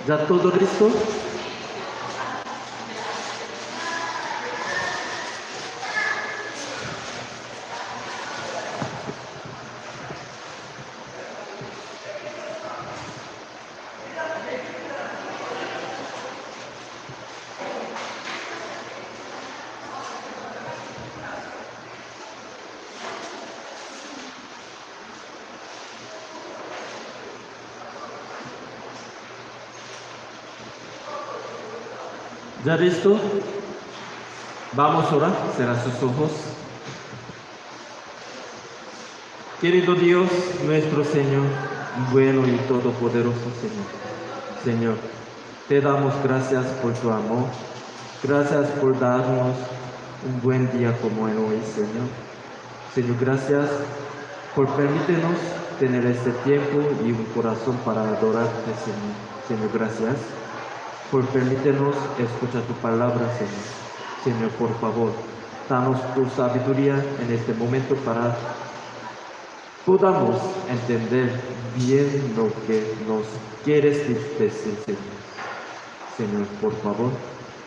¿Ya todo listo? ¿Ya listo? Vamos ahora, cierra sus ojos. Querido Dios, nuestro Señor, bueno y todopoderoso Señor, te damos gracias por tu amor, gracias por darnos un buen día como el hoy, Señor, gracias por permitirnos tener este tiempo y un corazón para adorarte, Señor, gracias por permitirnos escuchar tu palabra, Señor, por favor, danos tu sabiduría en este momento para podamos entender bien lo que nos quieres decir, Señor, por favor,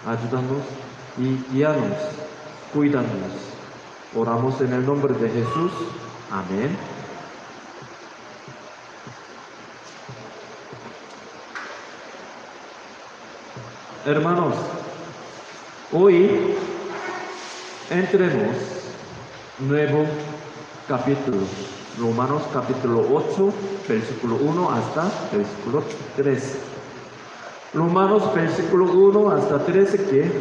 ayúdanos y guíanos, cuídanos. Oramos en el nombre de Jesús. Amén. Hermanos, hoy entremos nuevo capítulo, Romanos capítulo 8, versículo 1 hasta versículo 13. Romanos versículo 1 hasta 13 que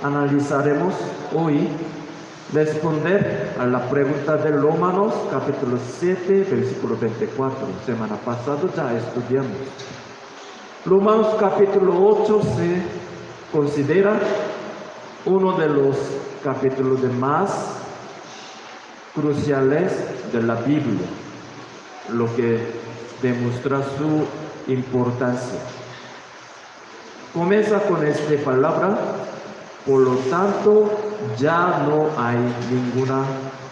analizaremos hoy, responder a la pregunta de Romanos capítulo 7, versículo 24. Semana pasada ya estudiamos. Romanos capítulo 8 se considera uno de los capítulos más cruciales de la Biblia, lo que demuestra su importancia. Comienza con esta palabra: por lo tanto, ya no hay ninguna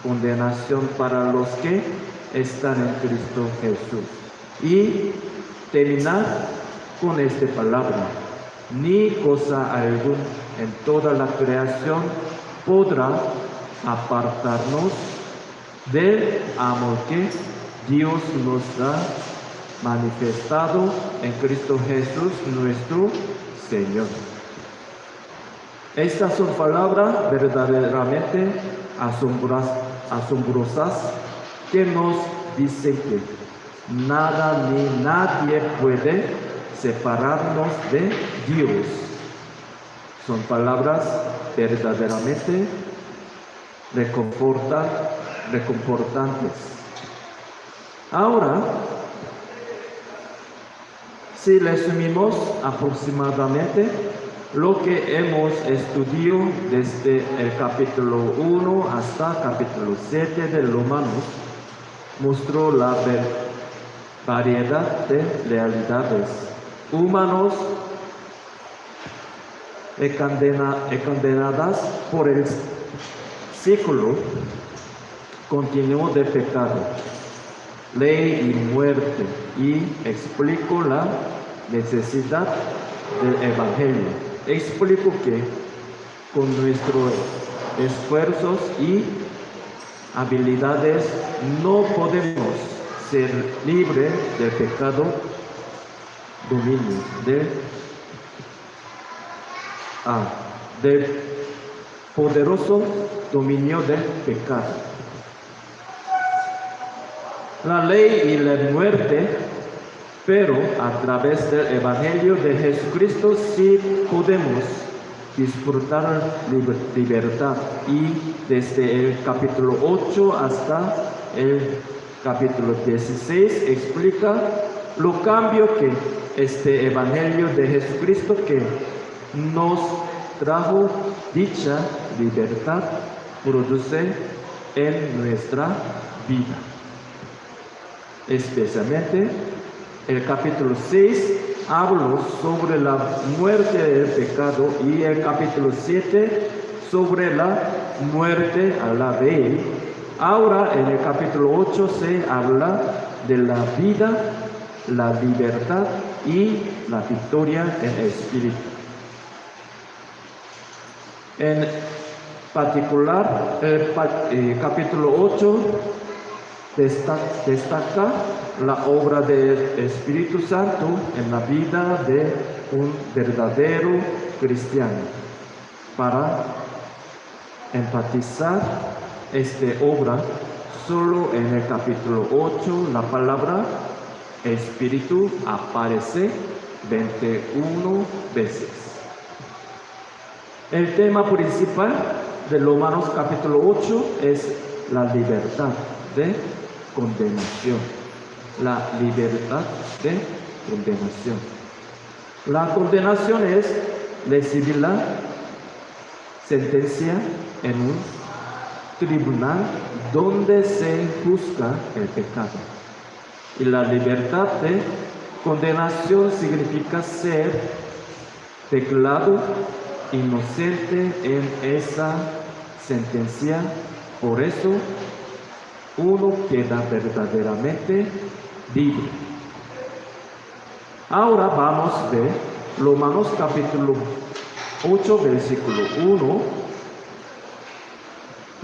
condenación para los que están en Cristo Jesús. Y termina con esta palabra: ni cosa alguna en toda la creación podrá apartarnos del amor que Dios nos ha manifestado en Cristo Jesús nuestro Señor. Estas son palabras verdaderamente asombrosas que nos dicen que nada ni nadie puede separarnos de Dios. Son palabras verdaderamente reconfortantes. Ahora, si resumimos aproximadamente lo que hemos estudiado desde el capítulo 1 hasta capítulo 7 de Romanos, mostró la variedad de realidades humanos condenadas por el ciclo continuo de pecado, ley y muerte, y explicó la necesidad del Evangelio. Explico que con nuestros esfuerzos y habilidades no podemos ser libres del pecado, dominio del poderoso dominio del pecado. La ley y la muerte, pero a través del Evangelio de Jesucristo sí podemos disfrutar libertad. Y desde el capítulo 8 hasta el capítulo 16 explica lo cambio que este Evangelio de Jesucristo que nos trajo dicha libertad produce en nuestra vida. Especialmente el capítulo 6 habla sobre la muerte del pecado y el capítulo 7 sobre la muerte a la ley. Ahora en el capítulo 8 se habla de la vida, la libertad y la victoria en el Espíritu. En particular, el capítulo 8 destaca la obra del Espíritu Santo en la vida de un verdadero cristiano. Para enfatizar esta obra, solo en el capítulo 8 la palabra Espíritu aparece 21 veces. El tema principal de Romanos capítulo 8 es la libertad de condenación. La libertad de condenación. La condenación es recibir la sentencia en un tribunal donde se juzga el pecado. Y la libertad de condenación significa ser declarado inocente en esa sentencia. Por eso uno queda verdaderamente libre. Ahora vamos a ver Romanos capítulo 8, versículo 1.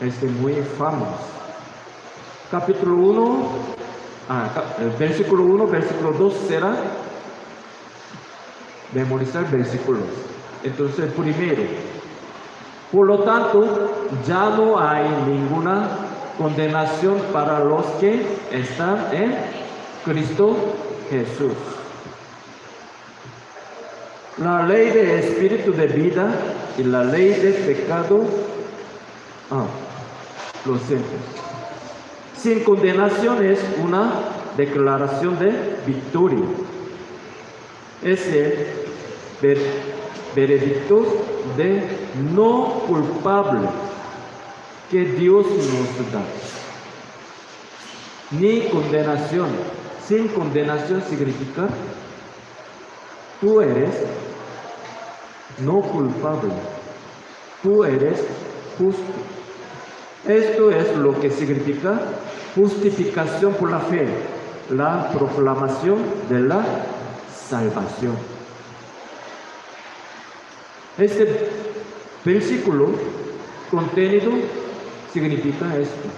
Este es muy famoso. Capítulo 1, versículo 1, versículo 2 será memorizar versículos. Entonces, primero, por lo tanto, ya no hay ninguna condenación para los que están en Cristo Jesús. La ley del espíritu de vida y la ley del pecado, lo siento. Sin condenación es una declaración de victoria. Es el veredicto de no culpable que Dios nos da. Ni condenación. Sin condenación significa tú eres no culpable. Tú eres justo. Esto es lo que significa justificación por la fe, la proclamación de la salvación. Este versículo contenido significa esto: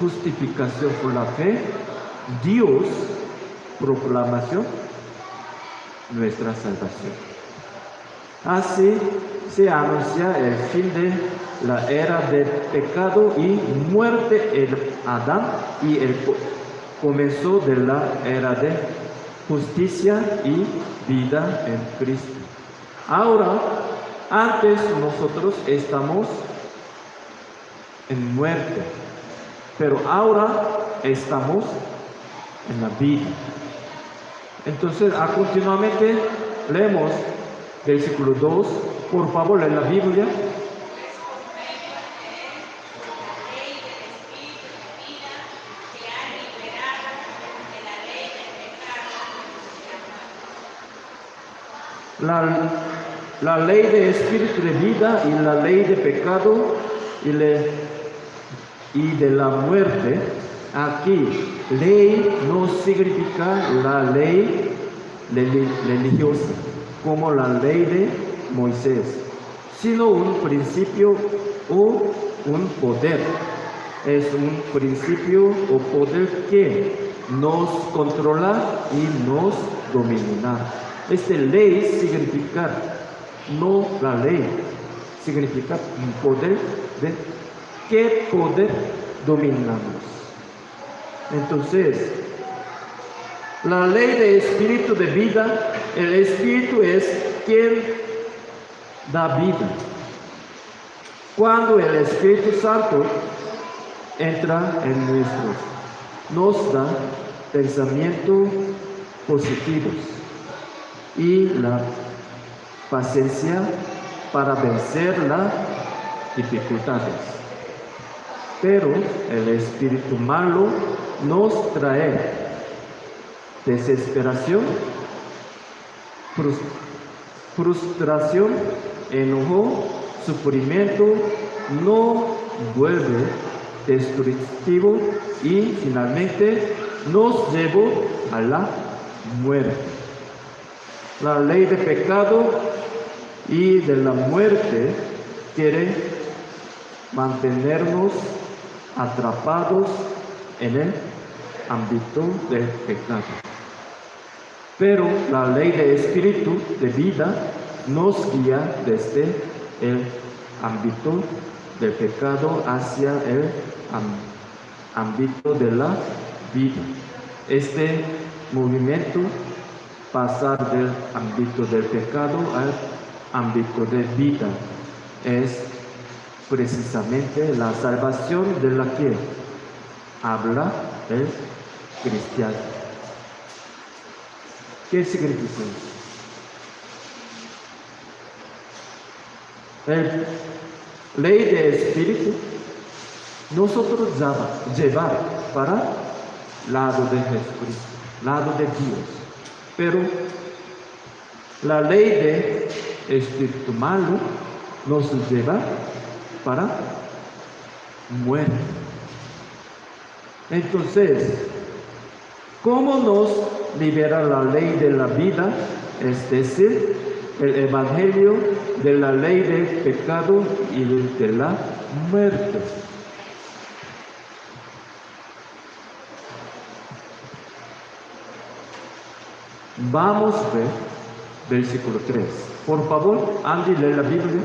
justificación por la fe, Dios, proclamación, nuestra salvación. Así se anuncia el fin de la era del pecado y muerte en Adán y el comienzo de la era de justicia y vida en Cristo. Ahora, antes nosotros estamos en muerte, pero ahora estamos en la vida. Entonces, a continuamente leemos versículo 2. Por favor, lee la Biblia. La ley de espíritu de vida y la ley de pecado y de la muerte. Aquí, ley no significa la ley religiosa, como la ley de Moisés, sino un principio o un poder. Es un principio o poder que nos controla y nos domina. Esta ley significa, no la ley, significa un poder de qué poder dominamos. Entonces, la ley de espíritu de vida, el espíritu es quien da vida. Cuando el Espíritu Santo entra en nosotros, nos da pensamientos positivos y la paciencia para vencer las dificultades. Pero el espíritu malo nos trae desesperación, frustración, enojo, sufrimiento, no vuelve destructivo y finalmente nos lleva a la muerte. La ley de pecado y de la muerte quiere mantenernos atrapados en el ámbito del pecado. Pero la ley de espíritu de vida nos guía desde el ámbito del pecado hacia el ámbito de la vida. Este movimiento, pasar del ámbito del pecado al ámbito de vida, es precisamente la salvación de la que habla el cristiano. ¿Qué significa eso? La ley de espíritu nosotros llevar para lado de Jesucristo, lado de Dios. Pero la ley de espíritu malo nos lleva para muerte. Entonces, ¿cómo nos libera la ley de la vida? Es decir, el evangelio de la ley del pecado y de la muerte. Vamos a ver versículo 3. Por favor, Andy, lee la Biblia.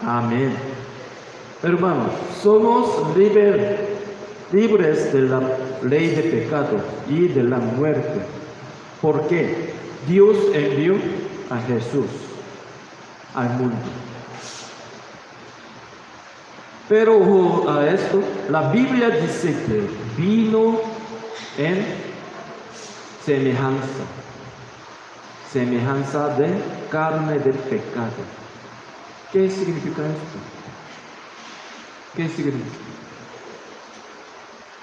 Amén. Hermanos, somos libres de la ley de pecado y de la muerte. ¿Por qué? Dios envió a Jesús al mundo. Pero a esto, la Biblia dice que vino en semejanza de carne del pecado. ¿Qué significa esto? ¿Qué significa?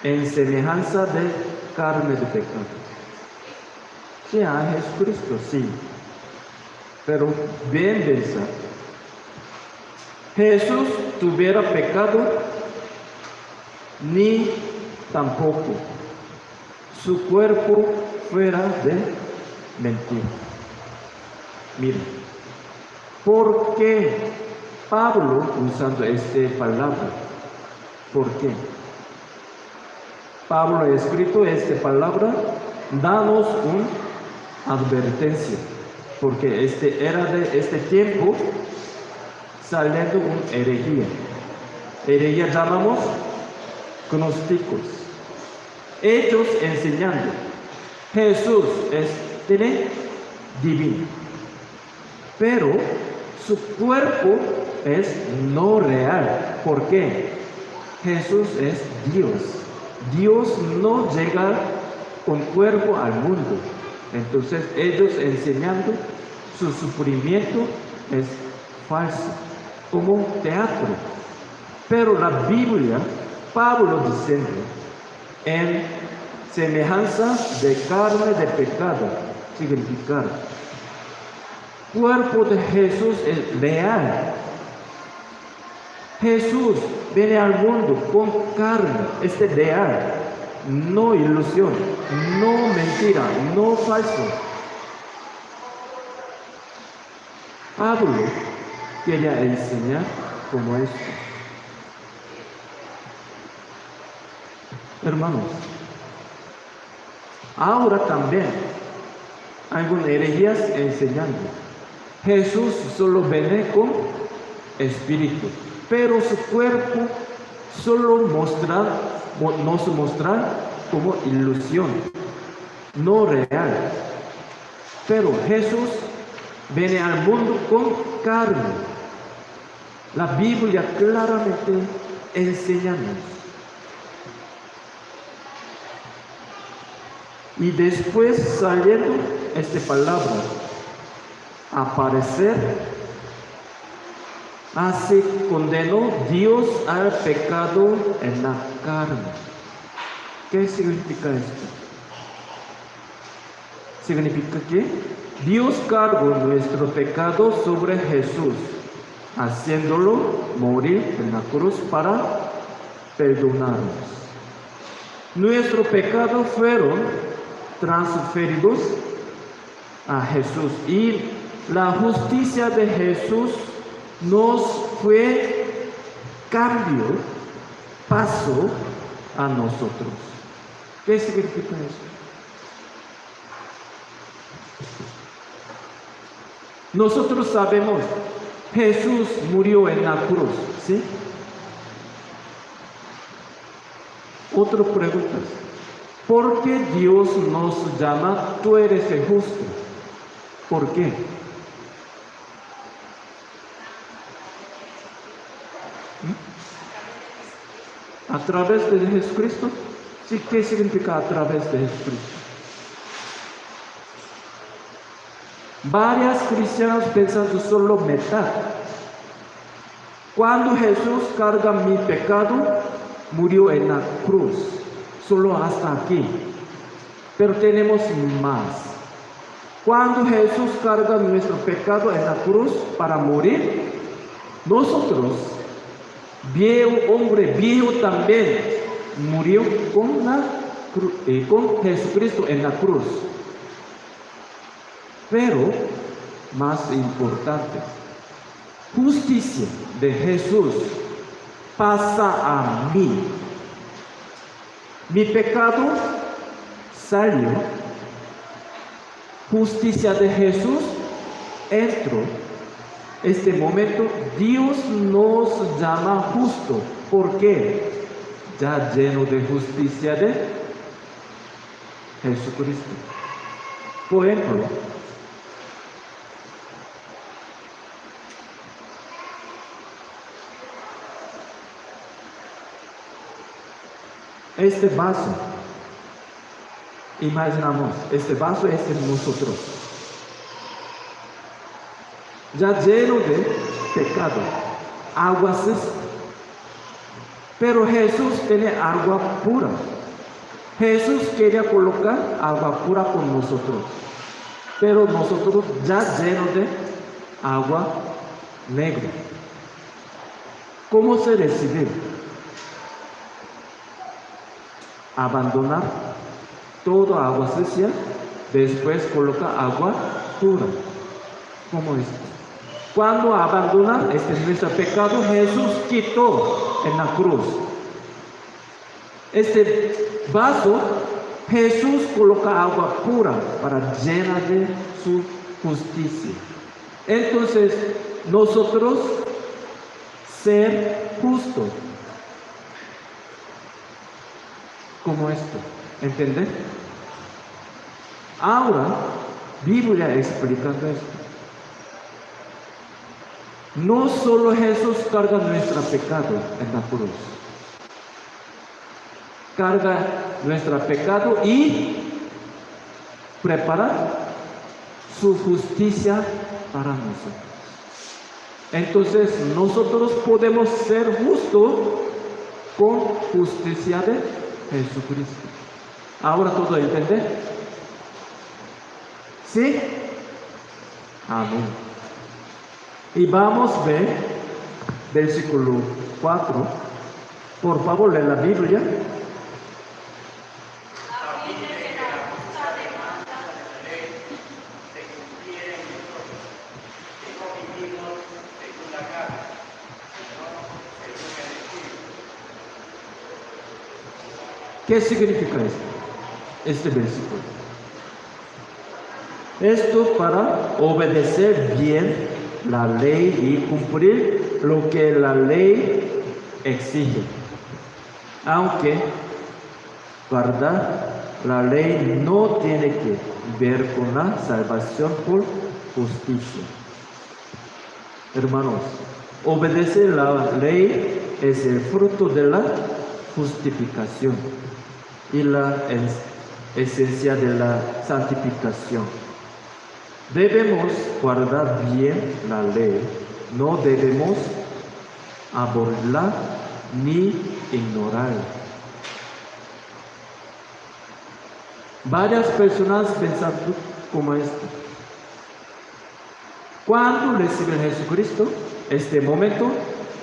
En semejanza de carne de pecado. Sí, a Jesucristo, sí. Pero bien pensar. Jesús tuviera pecado, ni tampoco su cuerpo fuera de mentira. Miren. ¿Por qué Pablo usando esta palabra? ¿Por qué? Pablo ha escrito esta palabra, danos una advertencia, porque era de este tiempo saliendo una herejía. Herejía llamamos gnósticos. Ellos enseñando, Jesús es divino, pero su cuerpo es no real. ¿Por qué? Jesús es Dios. Dios no llega con cuerpo al mundo. Entonces ellos enseñando su sufrimiento es falso, como teatro. Pero la Biblia, Pablo diciendo, en semejanza de carne de pecado, significa cuerpo de Jesús es real. Jesús viene al mundo con carne, es real, no ilusión, no mentira, no falso. Pablo quería enseñar como esto. Hermanos, ahora también hay algunas herejías enseñando. Jesús solo viene con espíritu, pero su cuerpo solo nos muestra como ilusión, no real. Pero Jesús viene al mundo con carne. La Biblia claramente enseñanos. Y después saliendo esta palabra, aparecer. Así condenó Dios al pecado en la carne. ¿Qué significa esto? Significa que Dios cargó nuestro pecado sobre Jesús, haciéndolo morir en la cruz para perdonarnos. Nuestros pecados fueron transferidos a Jesús y la justicia de Jesús nos fue cambio, paso a nosotros. ¿Qué significa eso? Nosotros sabemos, Jesús murió en la cruz, ¿sí? Otra pregunta. ¿Por qué Dios nos llama, tú eres el justo? ¿Por qué? ¿A través de Jesucristo? Sí, ¿qué significa a través de Jesucristo? Varios cristianos piensan solo mitad. Cuando Jesús carga mi pecado, murió en la cruz, solo hasta aquí. Pero tenemos más. Cuando Jesús carga nuestro pecado en la cruz para morir, nosotros, viejo hombre, viejo también, murió con Jesucristo en la cruz. Pero, más importante, justicia de Jesús pasa a mí. Mi pecado salió, justicia de Jesús entró. Este momento Dios nos llama justo. ¿Por qué? Ya lleno de justicia de Jesucristo. Por ejemplo, este vaso, imaginamos, este vaso es de nosotros, ya lleno de pecado, agua sucia. Pero Jesús tiene agua pura. Jesús quería colocar agua pura con nosotros, pero nosotros ya llenos de agua negra. ¿Cómo se decide? Abandonar toda agua sucia, después colocar agua pura. ¿Cómo es? Cuando abandonar nuestro pecado, Jesús quitó en la cruz. Este vaso, Jesús coloca agua pura para llenar de su justicia. Entonces, nosotros ser justos. Como esto, ¿entender? Ahora, Biblia explicando esto. No solo Jesús carga nuestro pecado en la cruz, carga nuestro pecado y prepara su justicia para nosotros. Entonces, nosotros podemos ser justos con justicia de Jesucristo. Ahora todo entiende. ¿Sí? Amén. Y vamos a ver versículo 4. Por favor, lee la Biblia. ¿Qué significa esto? Este versículo. Esto para obedecer bien la ley y cumplir lo que la ley exige. Aunque, ¿verdad? La ley no tiene que ver con la salvación por justicia. Hermanos, obedecer la ley es el fruto de la justificación y la esencia de la santificación. Debemos guardar bien la ley, no debemos abordarla ni ignorarla. Varias personas piensan como esto. Cuando reciben a Jesucristo, este momento,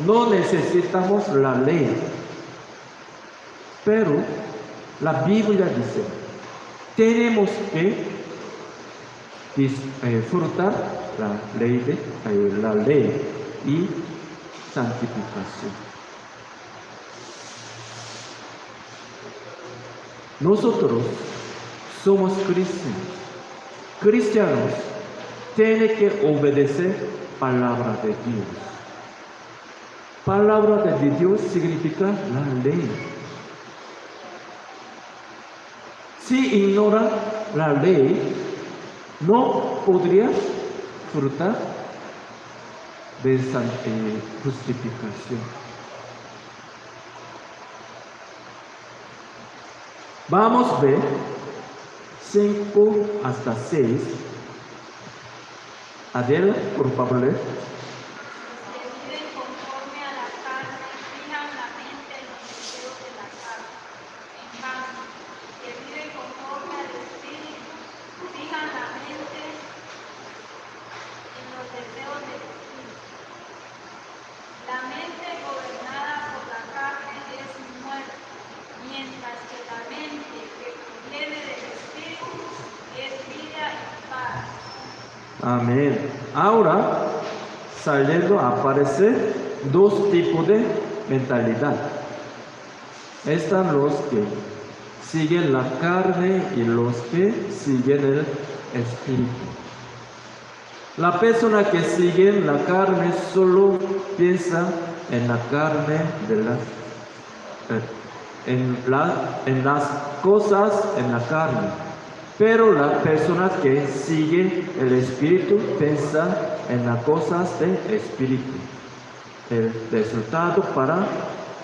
no necesitamos la ley. Pero la Biblia dice, tenemos que disfrutar la ley y santificación. Nosotros somos cristianos. Cristianos tienen que obedecer palabra de Dios. Palabra de Dios significa la ley. Si ignora la ley, no podría disfrutar de justificación. Vamos a ver 5 hasta 6. Adela, por favor. Viven conforme a la carne, fijan la mente en los deseos de la carne. En cambio, que viven conforme al Espíritu, fijan la mente en los deseos del Espíritu. La mente gobernada por la carne es muerte, mientras que la mente que proviene del Espíritu es vida y paz. Amén. Ahora, saliendo a aparecer 2 tipos de mentalidad. Están los que siguen la carne y los que siguen el Espíritu. La persona que sigue la carne solo piensa en la carne en las cosas en la carne. Pero la persona que sigue el Espíritu piensa en las cosas del Espíritu. El resultado para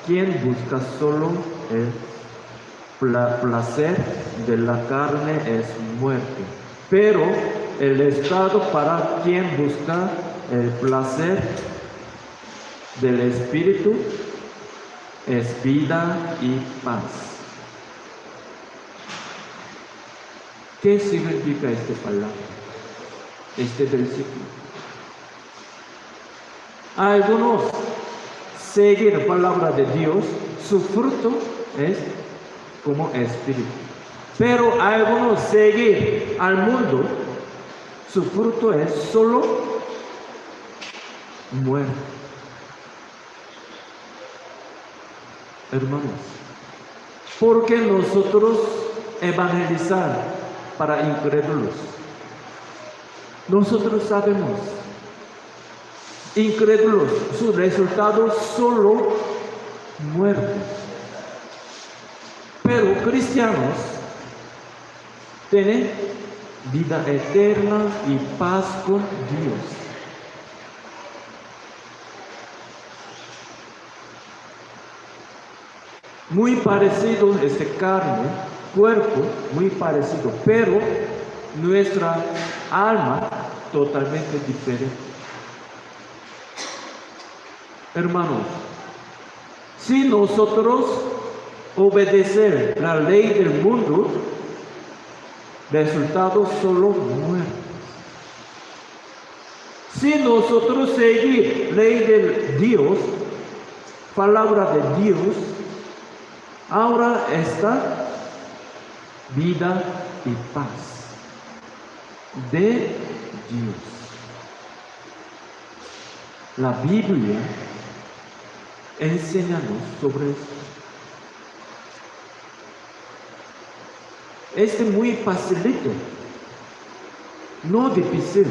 quien busca solo el placer de la carne es muerte. Pero el estado para quien busca el placer del Espíritu es vida y paz. ¿Qué significa esta palabra? Este versículo. Algunos seguir la palabra de Dios, su fruto es como espíritu. Pero algunos seguir al mundo, su fruto es solo muerte. Hermanos, ¿por qué nosotros evangelizar para incrédulos? Nosotros sabemos, incrédulos, su resultado solo muerte. Pero cristianos tienen vida eterna y paz con Dios. Muy parecido este carne, cuerpo, muy parecido, pero nuestra alma totalmente diferente. Hermanos, si nosotros obedecer la ley del mundo, resultado solo muerte. Si nosotros seguir ley de Dios, palabra de Dios, ahora está vida y paz de Dios. La Biblia enséñanos sobre esto. Es muy facilito, no difícil,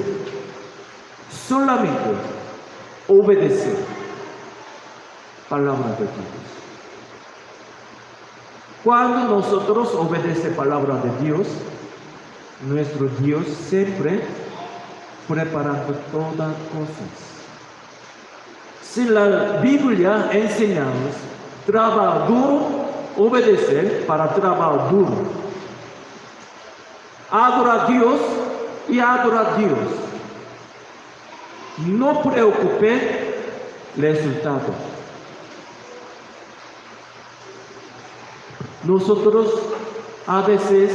solamente obedecer palabra de Dios. Cuando nosotros obedecemos palabra de Dios, nuestro Dios siempre preparando todas cosas. Si la Biblia enseñamos trabajo duro, obedecer para trabajo duro. Ahora Dios y adora a Dios. No preocupe el resultado. Nosotros a veces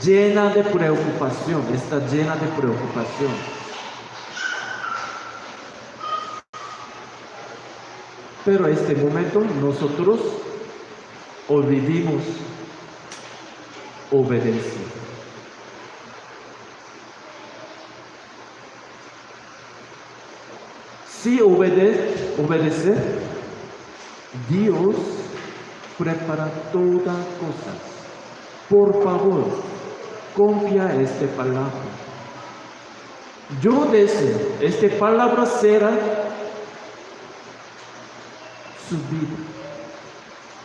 llena de preocupación, está llena de preocupación. Pero en este momento nosotros olvidamos obedecer. Si obedecer, Dios prepara todas cosas. Por favor, confía en esta palabra. Yo deseo, esta palabra será su vida.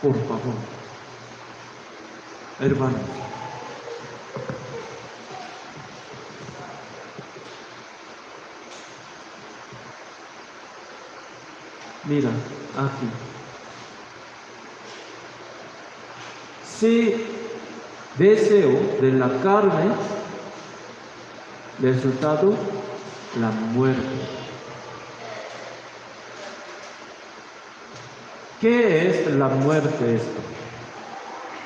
Por favor, hermanos. Mira, aquí. Si deseo de la carne, resultado, la muerte. ¿Qué es la muerte esto?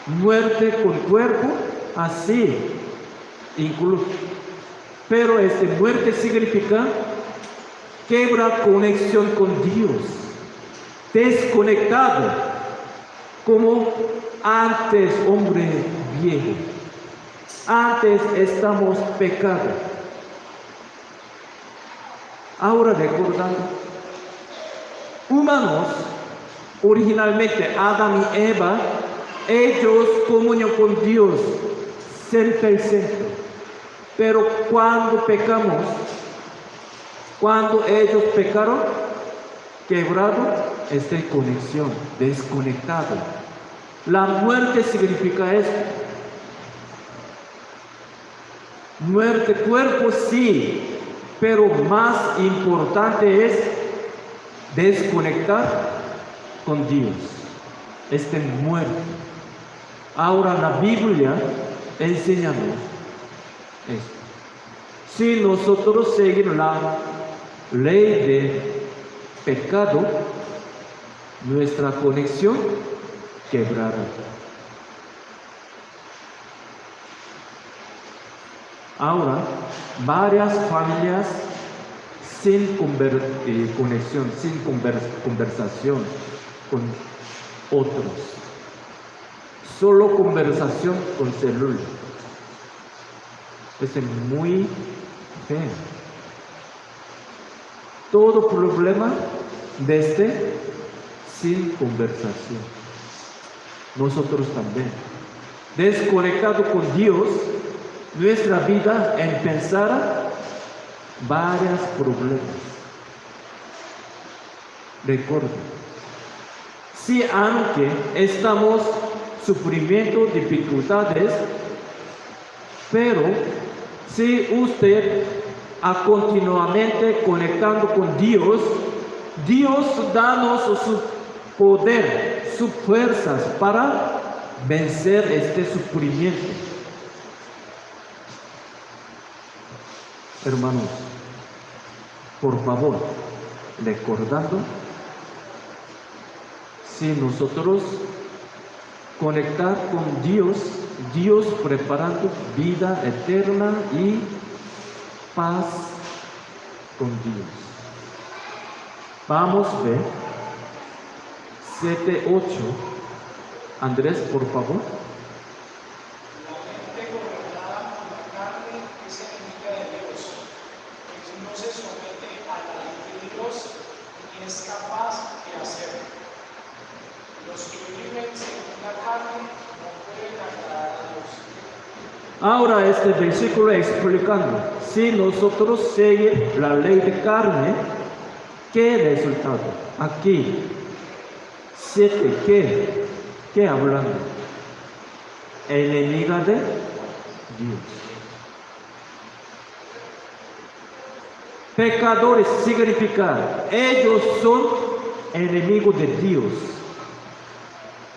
Muerte con cuerpo, así, incluso. Pero esta muerte significa quebra conexión con Dios, desconectado, como antes, hombre viejo. Antes estamos pecando. Ahora recordando, humanos, originalmente Adán y Eva, ellos comunión con Dios 100%. Pero cuando pecamos, cuando ellos pecaron, quebraron esta conexión, desconectado. La muerte significa esto. Muerte, cuerpo sí, pero más importante es desconectar con Dios. Este muerte. Ahora la Biblia enséñanos esto. Si nosotros seguimos la ley de pecado, nuestra conexión quebrada. Ahora, varias familias sin conexión, sin conversación con otros. Solo conversación con celular. Es muy feo. Todo problema desde sin conversación. Nosotros también. Desconectado con Dios, nuestra vida empezará varios problemas. Recuerda, si aunque estamos sufriendo dificultades, pero si usted continuamente conectando con Dios, Dios danos su poder, sus fuerzas para vencer este sufrimiento. Hermanos, por favor, recordando, si nosotros conectar con Dios, Dios preparando vida eterna y paz con Dios. Vamos a ver 7, 8. Andrés, por favor. La mente gobernada por la carne es enemiga de Dios, pues no se somete a la ley de Dios ni es capaz de hacerlo. Los que viven según la carne no pueden agradar a Dios. Ahora este versículo explicando, si nosotros seguimos la ley de carne, ¿qué resultado? Aquí, 7, ¿qué hablando? Enemiga de Dios. Pecadores significa, ellos son enemigos de Dios.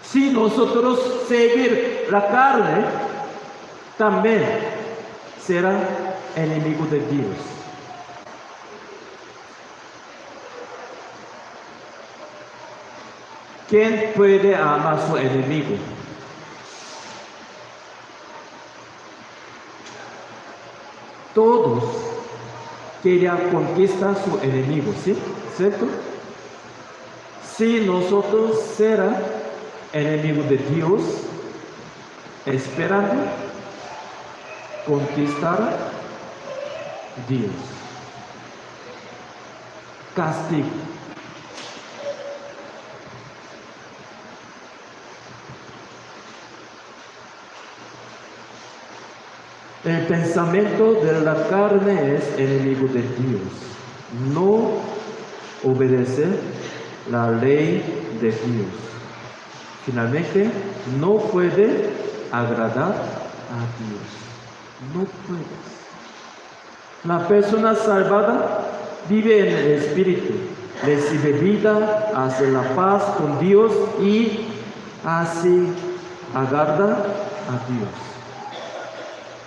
Si nosotros seguir la carne, también será enemigo de Dios. ¿Quién puede amar a su enemigo? Todos querían conquistar a su enemigo, ¿sí? ¿Cierto? Si nosotros será enemigo de Dios, esperando conquistar a Dios. Castigo. El pensamiento de la carne es enemigo de Dios. No obedece la ley de Dios. Finalmente, no puede agradar a Dios. No puedes. La persona salvada vive en el Espíritu, recibe vida, hace la paz con Dios y así agrada a Dios.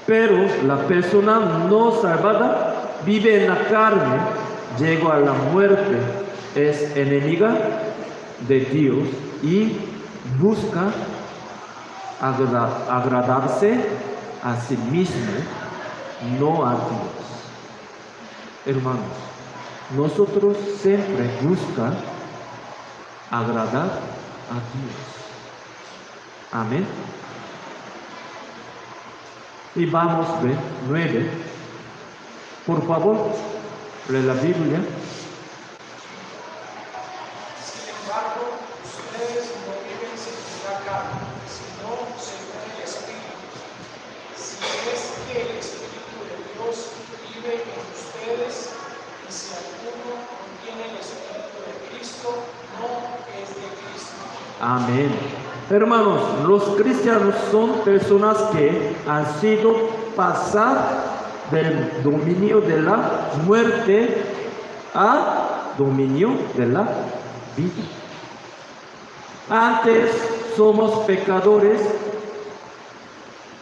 Pero la persona no salvada vive en la carne, llega a la muerte, es enemiga de Dios y busca agradarse a sí mismo, no a Dios. Hermanos, nosotros siempre buscamos agradar a Dios. Amén. Y vamos a ver 9. Por favor, lee la Biblia. Sin embargo, ustedes no viven según la carne, sino según el Espíritu. Si es que el Espíritu de Dios vive en ustedes, y si alguno no tiene el Espíritu de Cristo, no es de Cristo. Amén. Hermanos, los cristianos son personas que han sido pasar del dominio de la muerte a dominio de la vida. Antes somos pecadores,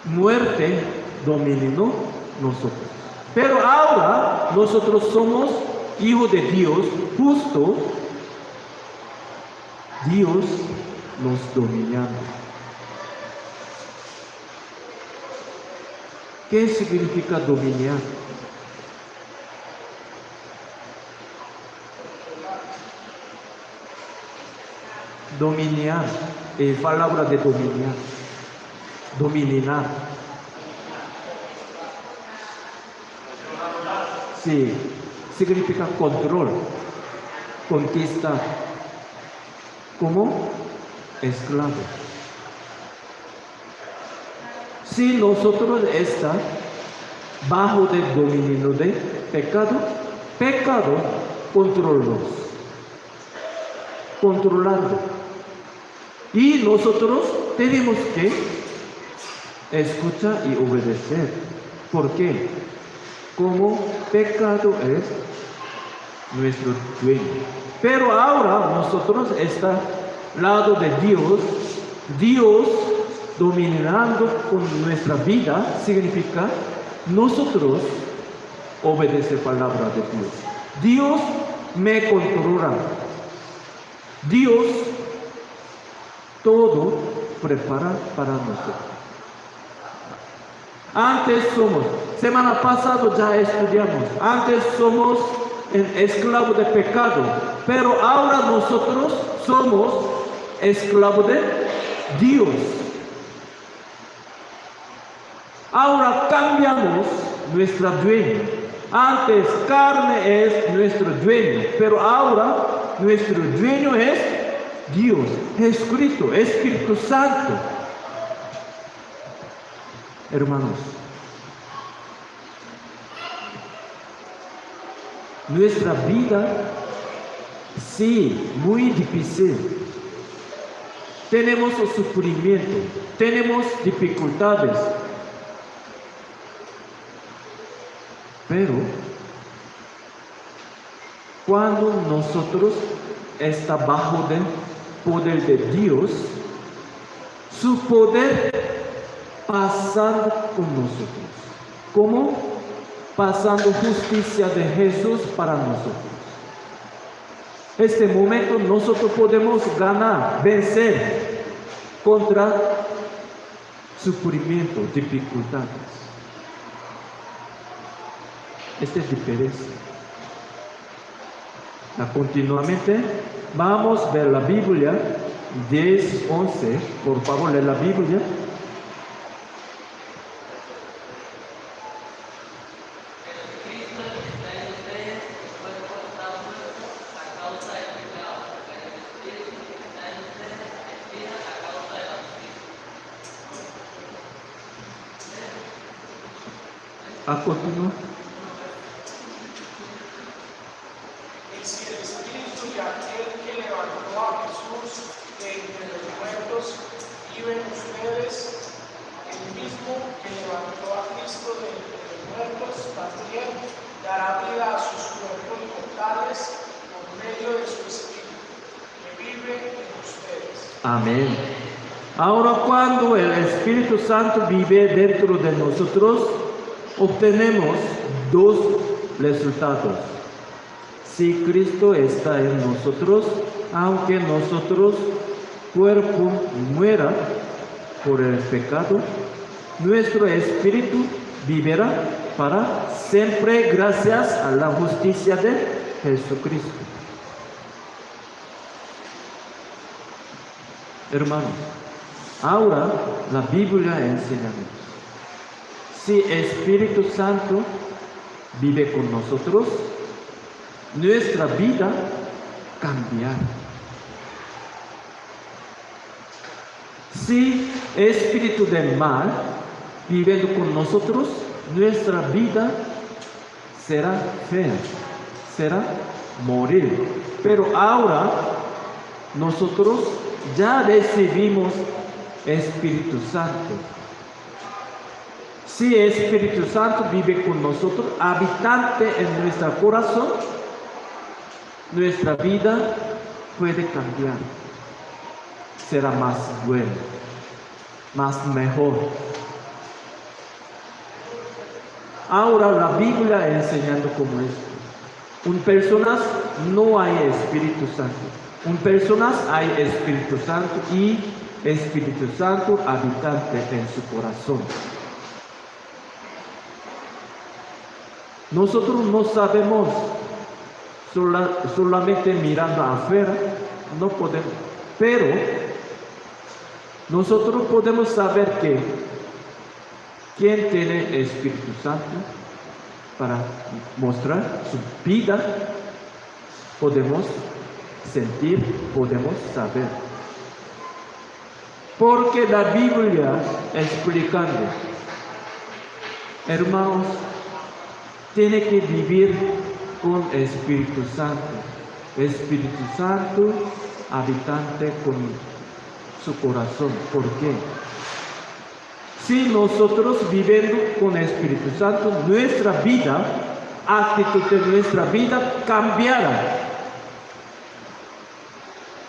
muerte dominó nosotros. Pero ahora nosotros somos hijos de Dios, justo Dios nos dominando. ¿Qué significa dominar? Dominar, palabra de dominar, dominar. Sí, significa control, conquistar, como esclavo. Si nosotros estamos bajo el dominio de pecado, pecado controlando. Y nosotros tenemos que escuchar y obedecer. ¿Por qué? Como pecado es nuestro dueño. Pero ahora nosotros estamos al lado de Dios. Dios dominando con nuestra vida significa nosotros obedecer palabra de Dios. Dios me controla. Dios todo prepara para nosotros. Antes somos, semana pasada ya estudiamos, antes somos esclavos de pecado, pero ahora nosotros somos esclavos de Dios. Ahora cambiamos nuestra dueña. Antes carne es nuestro dueño, pero ahora nuestro dueño es Dios, Jesucristo, Espíritu Santo. Hermanos, nuestra vida, sí, muy difícil. Tenemos sufrimiento, tenemos dificultades. Pero cuando nosotros estamos bajo el poder de Dios, su poder pasa con nosotros. ¿Cómo? pasando justicia de Jesús para nosotros. Este momento nosotros podemos ganar, vencer contra sufrimiento, dificultades. Esta es diferencia. Continuamente vamos a ver la Biblia 10, 11. Por favor, lee la Biblia. A continuar. Y si el Espíritu de aquel que levantó a Jesús de entre los muertos vive en ustedes, el mismo que levantó a Cristo de entre los muertos también dará vida a sus cuerpos mortales por medio de su Espíritu que vive en ustedes. Amén. Ahora, cuando el Espíritu Santo vive dentro de nosotros, obtenemos dos resultados. Si Cristo está en nosotros, aunque nosotros cuerpo muera por el pecado, nuestro espíritu vivirá para siempre gracias a la justicia de Jesucristo. Hermanos, ahora la Biblia enseña: si Espíritu Santo vive con nosotros, nuestra vida cambiará. Si espíritu del mal vive con nosotros, nuestra vida será fea, será morir. Pero ahora nosotros ya recibimos Espíritu Santo. Si Espíritu Santo vive con nosotros, habitante en nuestro corazón, nuestra vida puede cambiar. Será más buena, más mejor. Ahora la Biblia enseñando como esto. En personas no hay Espíritu Santo. En personas hay Espíritu Santo y Espíritu Santo habitante en su corazón. Nosotros no sabemos, solamente mirando afuera, no podemos, pero nosotros podemos saber que quien tiene Espíritu Santo para mostrar su vida, podemos sentir, podemos saber. Porque la Biblia explicando, hermanos, tiene que vivir con Espíritu Santo. Espíritu Santo habitante con su corazón. ¿Por qué? Si nosotros viviendo con Espíritu Santo, nuestra vida, actitud de nuestra vida cambiará.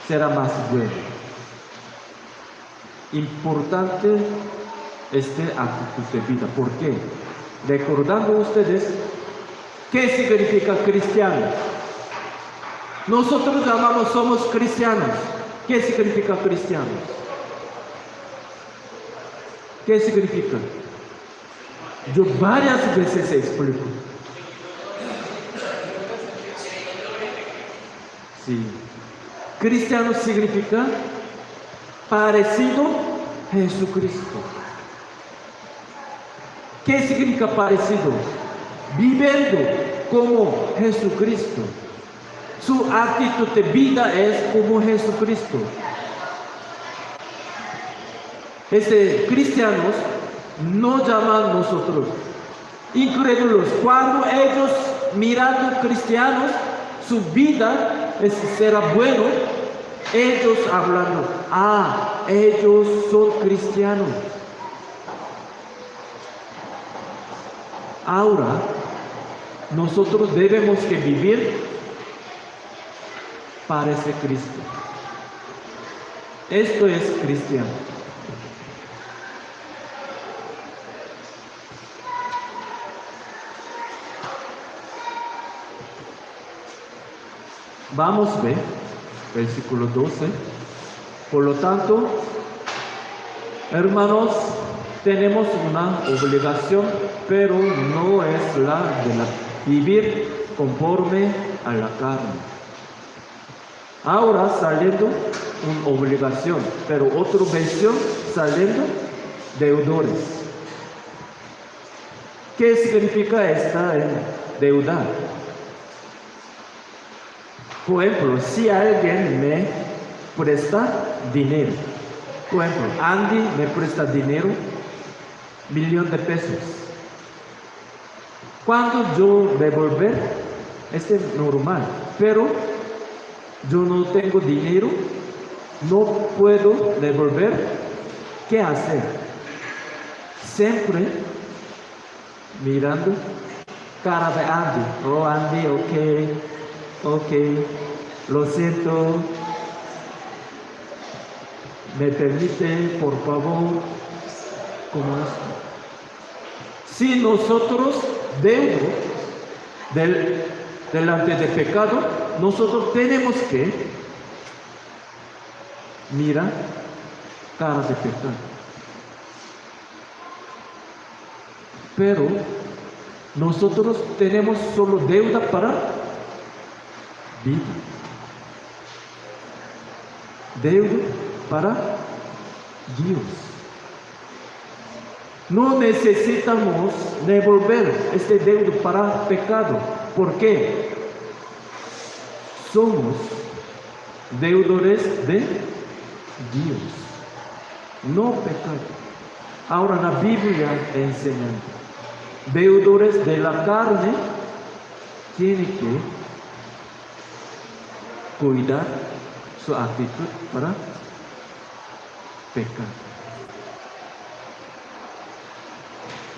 Será más bueno. Importante este actitud de vida. ¿Por qué? Recordando ustedes, ¿qué significa cristiano? Nosotros llamamos, somos cristianos. ¿Qué significa cristianos? ¿Qué significa? Yo varias veces explico. Sí. Cristiano significa parecido a Jesucristo. ¿Qué significa parecido? Viviendo como Jesucristo. Su actitud de vida es como Jesucristo. Cristianos no llaman nosotros incrédulos. Cuando ellos mirando cristianos, su vida será bueno. Ellos hablando, ellos son cristianos. Ahora, nosotros debemos que vivir para ese Cristo. Esto es cristiano. Vamos a ver, versículo 12. Por lo tanto, hermanos, tenemos una obligación, pero no es la de vivir conforme a la carne. Ahora saliendo una obligación, pero otra versión saliendo deudores. ¿Qué significa esta deuda? Por ejemplo, si alguien me presta dinero, por ejemplo, Andy me presta dinero, 1.000.000 de pesos. Cuando yo devolver, es normal, pero yo no tengo dinero, no puedo devolver, ¿qué hacer? Siempre mirando cara de Andy. Oh, Andy, ok, lo siento, me permite, por favor, como esto. Si nosotros delante de pecado, nosotros tenemos que mirar cara de pecado. Pero nosotros tenemos solo deuda para vida. Deuda para Dios. No necesitamos devolver este deuda para pecado. ¿Por qué? Somos deudores de Dios, no pecado. Ahora la Biblia enseña, deudores de la carne tienen que cuidar su actitud para pecar.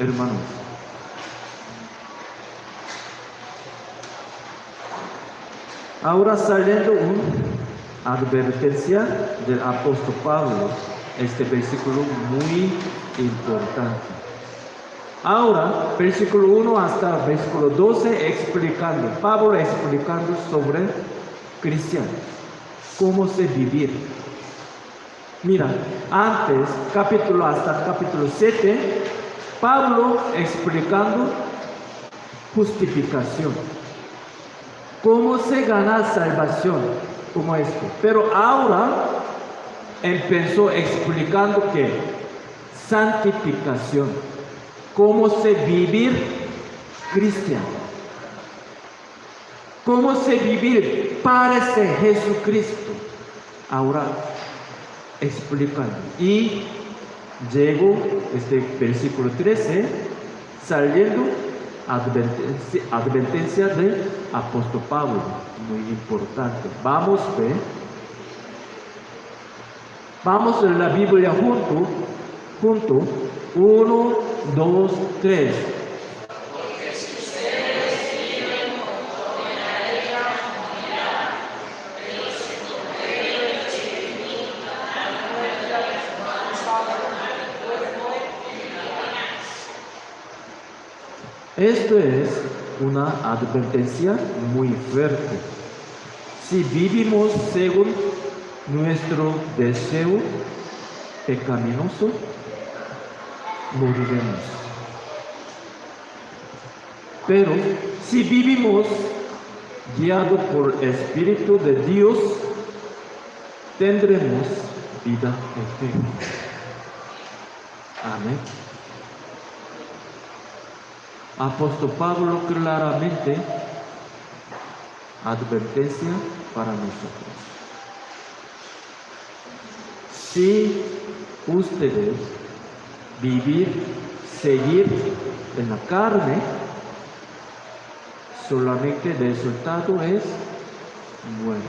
Hermanos, ahora saliendo una advertencia del apóstol Pablo, este versículo muy importante. Ahora, versículo 1 hasta versículo 12, explicando, Pablo explicando sobre cristianos, cómo se vivir. Mira, antes, capítulo hasta capítulo 7, Pablo explicando justificación, cómo se gana salvación, como esto. Pero ahora empezó explicando que santificación, cómo se vivir cristiano, cómo se vivir para ser Jesucristo. Ahora explicando. Y llegó este versículo 13, saliendo advertencia del apóstol Pablo, muy importante. Vamos a ver. Vamos a la Biblia junto. 1, 2, 3. Esto es una advertencia muy fuerte. Si vivimos según nuestro deseo pecaminoso, moriremos. Pero si vivimos guiados por el Espíritu de Dios, tendremos vida eterna. Amén. Apóstol Pablo claramente advertencia para nosotros. Si ustedes seguir en la carne, solamente el resultado es muerte.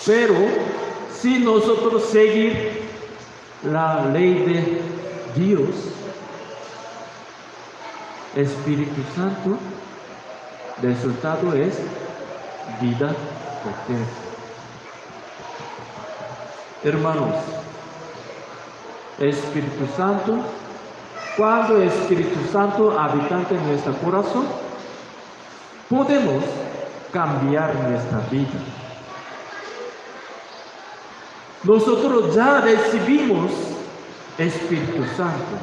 Pero si nosotros seguir la ley de Dios, Espíritu Santo, el resultado es vida eterna. Hermanos, Espíritu Santo, cuando el Espíritu Santo habitante en nuestro corazón, podemos cambiar nuestra vida. Nosotros ya recibimos Espíritu Santo,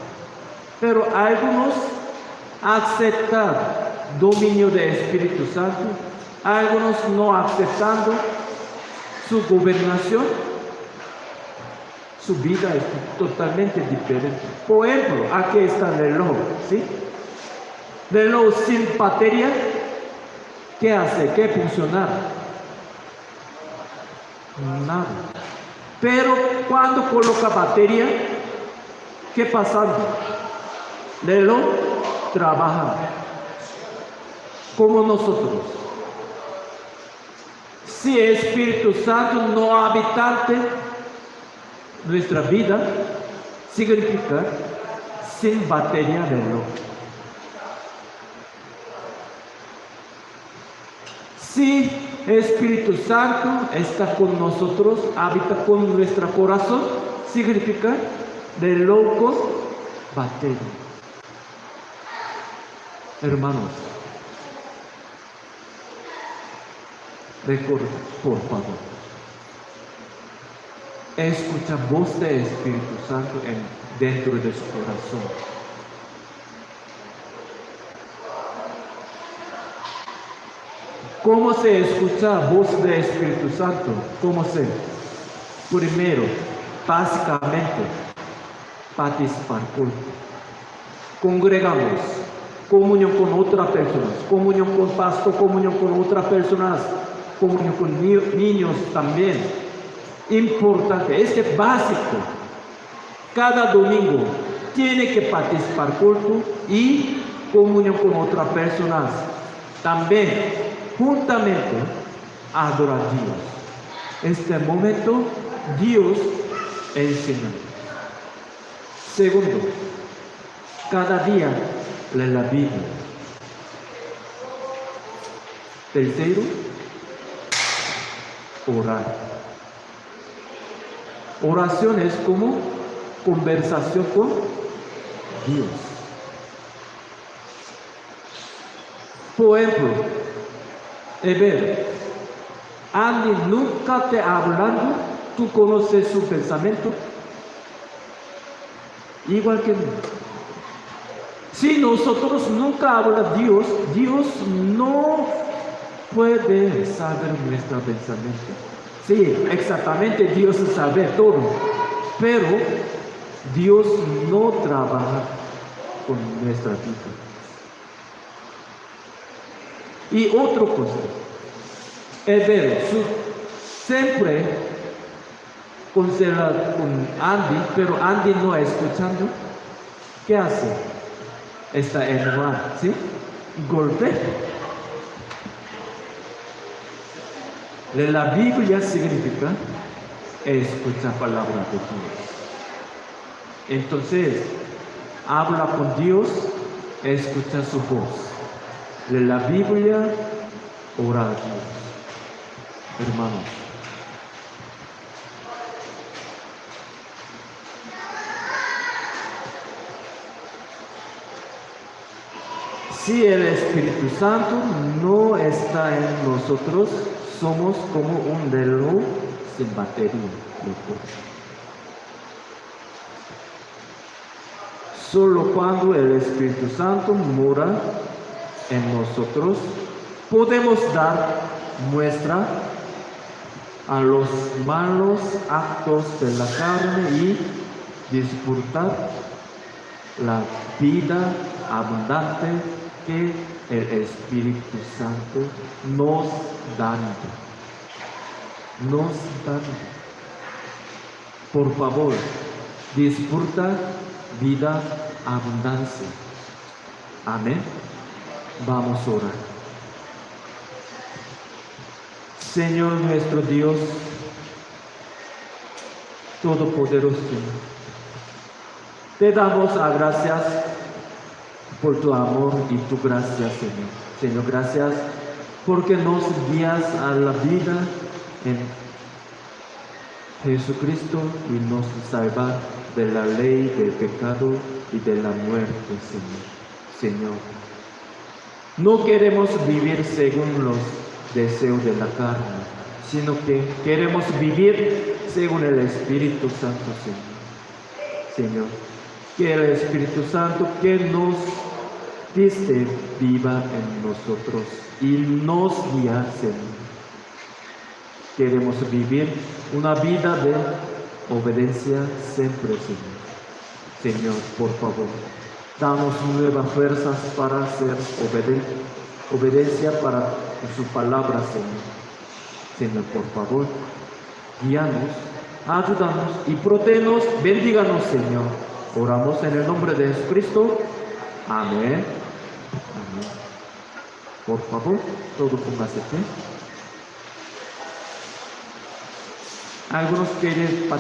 pero algunos aceptan dominio del Espíritu Santo, algunos no aceptando su gobernación. Su vida es totalmente diferente. Por ejemplo, aquí está el reloj, ¿sí? Reloj sin batería, ¿qué hace? ¿Qué funciona? Nada. Pero cuando coloca batería, ¿qué pasa? El reloj trabaja como nosotros. Si el Espíritu Santo no habitante nuestra vida, significa sin batería de reloj. Si el Espíritu Santo está con nosotros, habita con nuestro corazón, significa reloj con batería. Hermanos, recuerda, por favor, escucha voz del Espíritu Santo dentro de su corazón. ¿Cómo se escucha voz del Espíritu Santo? ¿Cómo se? Primero, básicamente, participar culto. Congregamos, comunión con otras personas, comunión con pastor, comunión con otras personas, comunión con niños también. Importante, este es básico. Cada domingo tiene que participar culto y comunión con otras personas. También, juntamente, adorar a Dios. Este momento, Dios enseña. Segundo, cada día lee la Biblia. Tercero, orar. Oración es como conversación con Dios. Por ejemplo, Andy nunca te hablando, tú conoces su pensamiento, igual que mí. Si nosotros nunca hablamos de Dios, Dios no puede saber nuestro pensamiento. Sí, exactamente, Dios sabe todo, pero Dios no trabaja con nuestra vida. Y otra cosa, siempre considera con Andy, pero Andy no está escuchando. ¿Qué hace? Está enojado, ¿sí? Golpe. La Biblia significa escuchar palabra de Dios. Entonces, habla con Dios, escucha su voz. La Biblia, ora a Dios. Hermanos, si el Espíritu Santo no está en nosotros, somos como un reloj sin batería. Solo cuando el Espíritu Santo mora en nosotros, podemos dar muestra a los malos actos de la carne y disfrutar la vida abundante que el Espíritu Santo nos da. Por favor, disfruta vida abundancia. Amén. Vamos a orar. Señor nuestro Dios, Todopoderoso, te damos las gracias por tu amor y tu gracia, Señor. Señor, gracias porque nos guías a la vida en Jesucristo y nos salva de la ley del pecado y de la muerte, Señor. Señor, no queremos vivir según los deseo de la carne, sino que queremos vivir según el Espíritu Santo, Señor. Señor, que el Espíritu Santo que nos diste viva en nosotros y nos guía, Señor. Queremos vivir una vida de obediencia siempre, Señor. Señor, por favor, danos nuevas fuerzas para hacer obediencia para su palabra, Señor. Señor, por favor, guíanos, ayúdanos y protégenos, bendíganos, Señor. Oramos en el nombre de Jesucristo. Amén. Amén. Por favor, todo póngase pie. Algunos quieren